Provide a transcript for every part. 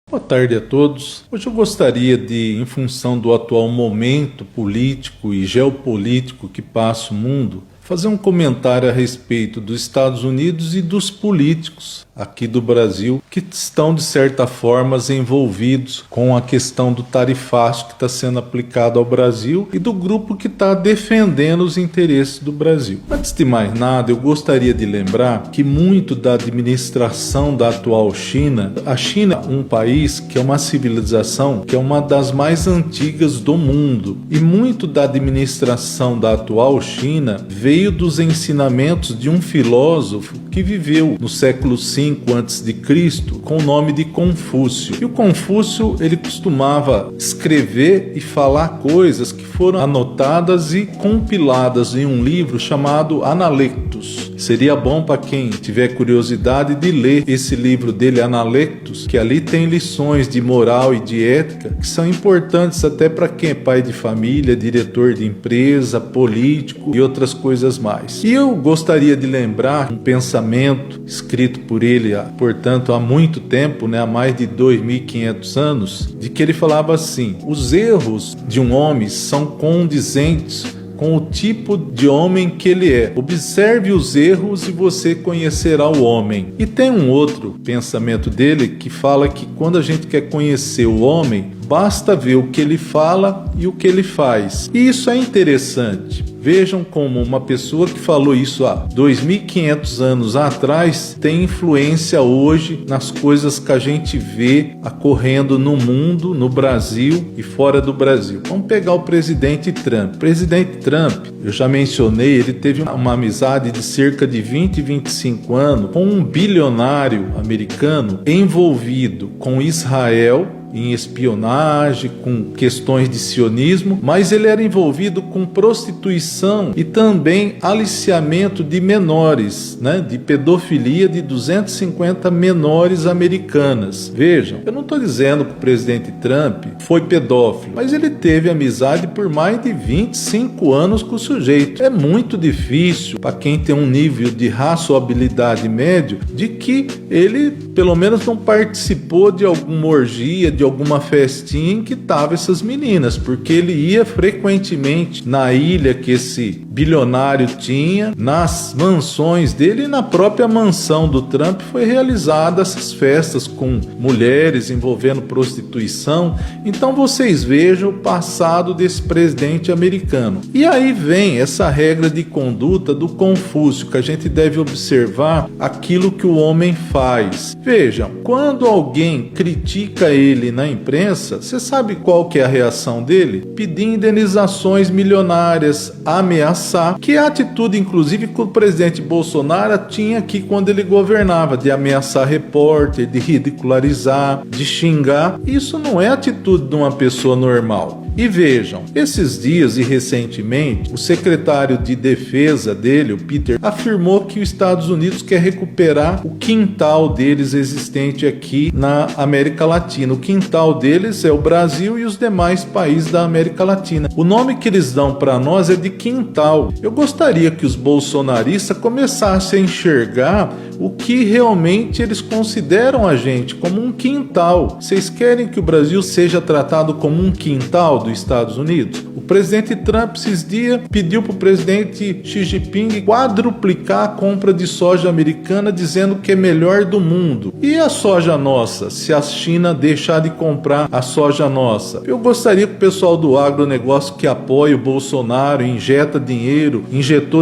Boa tarde a todos. Hoje eu gostaria de, em função do atual momento político e geopolítico que passa o mundo, fazer um comentário a respeito dos Estados Unidos e dos políticos aqui do Brasil que estão, de certa forma, envolvidos com a questão do tarifaço que está sendo aplicado ao Brasil e do grupo que está defendendo os interesses do Brasil. Antes de mais nada, eu gostaria de lembrar que muito da administração da atual China, a China é um país que é uma civilização que é uma das mais antigas do mundo, e muito da administração da atual China veio dos ensinamentos de um filósofo que viveu no século V a.C., com o nome de Confúcio. E o Confúcio, ele costumava escrever e falar coisas que foram anotadas e compiladas em um livro chamado Analectus. Seria bom para quem tiver curiosidade de ler esse livro dele, Analectus, que ali tem lições de moral e de ética que são importantes até para quem é pai de família, diretor de empresa, político e outras coisas mais. E eu gostaria de lembrar um pensamento escrito por ele, portanto, há muito tempo, há mais de 2.500 anos, de que ele falava assim: os erros de um homem são condizentes com o tipo de homem que ele é. Observe os erros e você conhecerá o homem. E tem um outro pensamento dele que fala que quando a gente quer conhecer o homem, basta ver o que ele fala e o que ele faz. E isso é interessante. Vejam como uma pessoa que falou isso há 2.500 anos atrás tem influência hoje nas coisas que a gente vê ocorrendo no mundo, no Brasil e fora do Brasil. Vamos pegar o presidente Trump. O presidente Trump, eu já mencionei, ele teve uma amizade de cerca de 20, 25 anos com um bilionário americano envolvido com Israel, em espionagem, com questões de sionismo, mas ele era envolvido com prostituição e também aliciamento de menores, de pedofilia de 250 menores americanas. Vejam, eu não estou dizendo que o presidente Trump foi pedófilo, mas ele teve amizade por mais de 25 anos com o sujeito. É muito difícil para quem tem um nível de razoabilidade médio de que ele pelo menos não participou de alguma orgia, de alguma festinha em que estavam essas meninas, porque ele ia frequentemente na ilha que esse bilionário tinha, nas mansões dele, e na própria mansão do Trump foi realizada essas festas com mulheres envolvendo prostituição. Então vocês vejam o passado desse presidente americano. E aí vem essa regra de conduta do Confúcio, que a gente deve observar aquilo que o homem faz. Vejam, quando alguém critica ele na imprensa, você sabe qual que é a reação dele? Pedir indenizações milionárias, ameaçar, que é a atitude inclusive que o presidente Bolsonaro tinha aqui quando ele governava, de ameaçar repórter, de ridicularizar, de xingar. Isso não é atitude de uma pessoa normal. E vejam, esses dias e recentemente, o secretário de defesa dele, o Peter, afirmou que os Estados Unidos quer recuperar o quintal deles existente aqui na América Latina. O quintal deles é o Brasil e os demais países da América Latina. O nome que eles dão para nós é de quintal. Eu gostaria que os bolsonaristas começassem a enxergar o que realmente eles consideram a gente como um quintal. Vocês querem que o Brasil seja tratado como um quintal dos Estados Unidos? O presidente Trump esses dias pediu para o presidente Xi Jinping quadruplicar a compra de soja americana, dizendo que é melhor do mundo. E a soja nossa, se a China deixar de comprar a soja nossa? Eu gostaria que o pessoal do agronegócio que apoia o Bolsonaro, injetou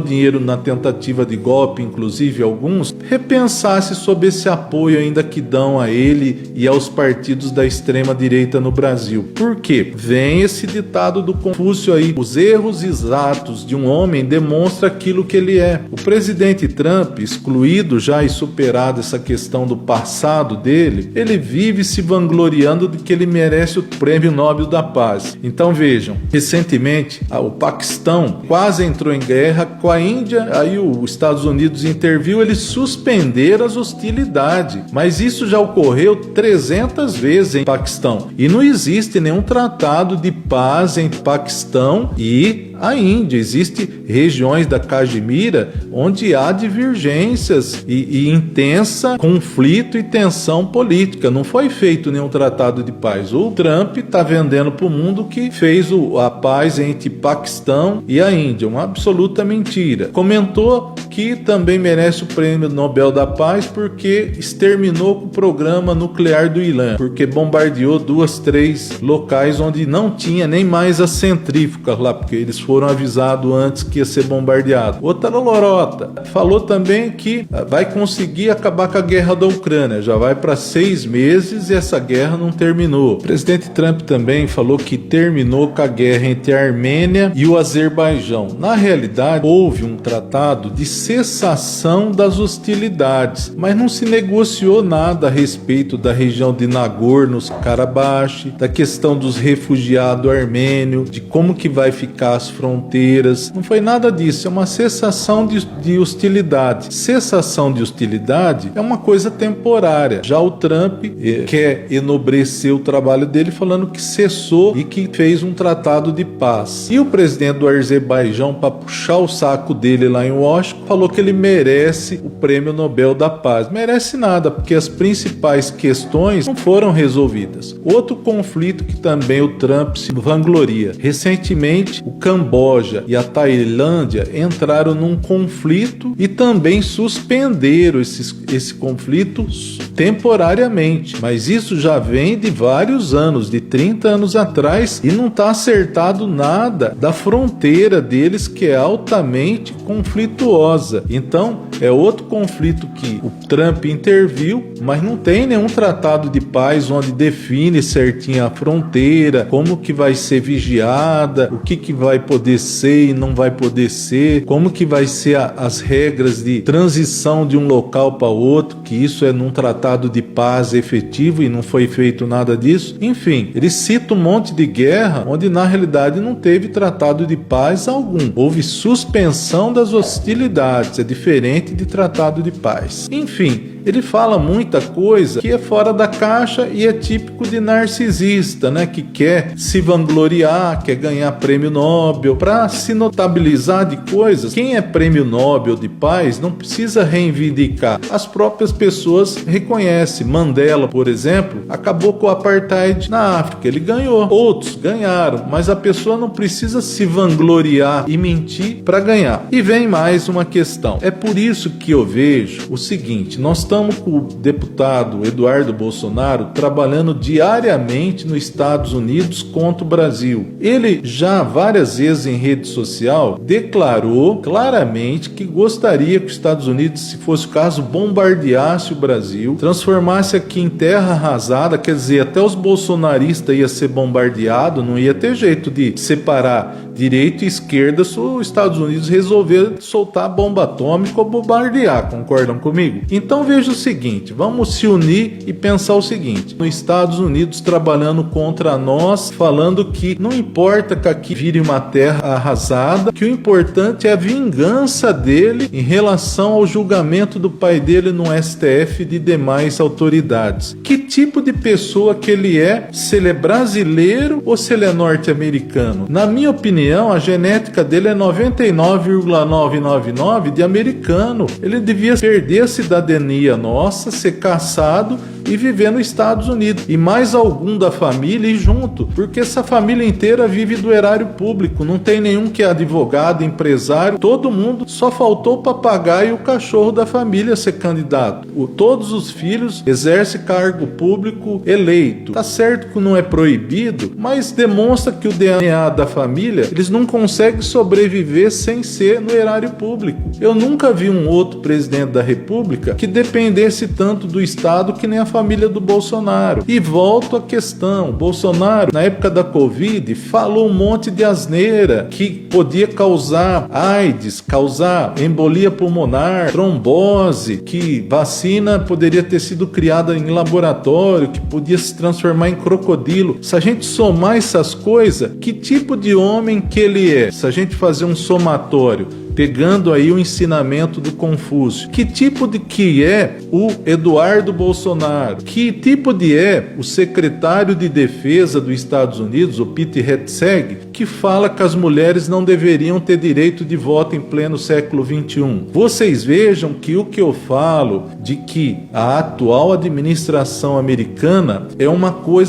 dinheiro na tentativa de golpe, inclusive alguns, repensasse sobre esse apoio ainda que dão a ele e aos partidos da extrema-direita no Brasil. Por quê? Vem esse ditado do Confúcio aí: os erros exatos de um homem demonstram aquilo que ele é. O presidente Trump, excluído já e superado essa questão do passado dele, ele vive se vangloriando de que ele merece o Prêmio Nobel da Paz. Então vejam, recentemente o Paquistão quase entrou em guerra com a Índia, aí os Estados Unidos interviu, eles suspenderam as hostilidades, mas isso já ocorreu 300 vezes em Paquistão e não existe nenhum tratado de paz entre Paquistão e a Índia. Existem regiões da Caxemira onde há divergências e intensa conflito e tensão política. Não foi feito nenhum tratado de paz. O Trump está vendendo para o mundo que fez a paz entre Paquistão e a Índia. Uma absoluta mentira. Comentou que também merece o Prêmio Nobel da Paz porque exterminou o programa nuclear do Irã, porque bombardeou 2, 3 locais onde não tinha nem mais as centrífugas lá, porque eles foram avisados antes que ia ser bombardeado. Outra lorota. Falou também que vai conseguir acabar com a guerra da Ucrânia. Já vai para 6 meses e essa guerra não terminou. O presidente Trump também falou que terminou com a guerra entre a Armênia e o Azerbaijão. Na realidade, houve um tratado de cessação das hostilidades, mas não se negociou nada a respeito da região de Nagorno-Karabakh, da questão dos refugiados armênios, de como que vai ficar as fronteiras. Não foi nada disso, é uma cessação de hostilidade. Cessação de hostilidade é uma coisa temporária. Já o Trump quer enobrecer o trabalho dele falando que cessou e que fez um tratado de paz. E o presidente do Azerbaijão, para puxar o saco dele lá em Washington, falou que ele merece o Prêmio Nobel da Paz. Merece nada, porque as principais questões não foram resolvidas. Outro conflito que também o Trump se vangloria. Recentemente, o Camboja e a Tailândia entraram num conflito e também suspenderam esse conflito temporariamente. Mas isso já vem de vários anos, de 30 anos atrás, e não está acertado nada da fronteira deles, que é altamente conflituosa. Então, é outro conflito que o Trump interviu, mas não tem nenhum tratado de paz onde define certinho a fronteira, como que vai ser vigiada, o que vai poder ser e não vai poder ser, como que vai ser as regras de transição de um local para outro, que isso é num tratado de paz efetivo e não foi feito nada disso. Enfim, ele cita um monte de guerra onde na realidade não teve tratado de paz algum. Houve suspensão das hostilidades, é diferente de tratado de paz. Enfim, ele fala muita coisa que é fora da caixa e é típico de narcisista, né? Que quer se vangloriar, quer ganhar prêmio Nobel, para se notabilizar de coisas. Quem é prêmio Nobel de paz não precisa reivindicar. As próprias pessoas reconhecem. Mandela, por exemplo, acabou com o apartheid na África. Ele ganhou. Outros ganharam. Mas a pessoa não precisa se vangloriar e mentir para ganhar. E vem mais uma questão. É por isso que eu vejo o seguinte: nós estamos com o deputado Eduardo Bolsonaro trabalhando diariamente nos Estados Unidos contra o Brasil. Ele já várias vezes em rede social declarou claramente que gostaria que os Estados Unidos, se fosse o caso, bombardeasse o Brasil, transformasse aqui em terra arrasada, quer dizer, até os bolsonaristas iam ser bombardeados, não ia ter jeito de separar direita e esquerda se os Estados Unidos resolver soltar bomba atômica ou bombardear, concordam comigo? Então veja o seguinte, vamos se unir e pensar o seguinte: nos Estados Unidos trabalhando contra nós, falando que não importa que aqui vire uma terra arrasada, que o importante é a vingança dele em relação ao julgamento do pai dele no STF e de demais autoridades. Que tipo de pessoa que ele é? Se ele é brasileiro ou se ele é norte-americano? Na minha opinião, a genética dele é 99,999 de americano. Ele devia perder a cidadania nossa, ser caçado e viver nos Estados Unidos. E mais algum da família ir junto, porque essa família inteira vive do erário público. Não tem nenhum que é advogado, empresário. Todo mundo, só faltou o papagaio e o cachorro da família ser candidato. Todos os filhos exercem cargo público eleito. Tá certo que não é proibido, mas demonstra que o DNA da família, eles não conseguem sobreviver sem ser no erário público. Eu nunca vi um outro presidente da República que dependesse tanto do Estado que nem a família do Bolsonaro. E volto à questão: Bolsonaro, na época da Covid, falou um monte de asneira que podia causar AIDS, causar embolia pulmonar, trombose, que vacina poderia ter sido criada em laboratório, que podia se transformar em crocodilo. Se a gente somar essas coisas, que tipo de homem que ele é? Se a gente fazer um somatório, pegando aí o ensinamento do Confúcio. Que tipo de que é o Eduardo Bolsonaro? Que tipo de é o secretário de Defesa dos Estados Unidos, o Pete Hegseth, que fala que as mulheres não deveriam ter direito de voto em pleno século XXI? Vocês vejam que o que eu falo de que a atual administração americana é uma coisa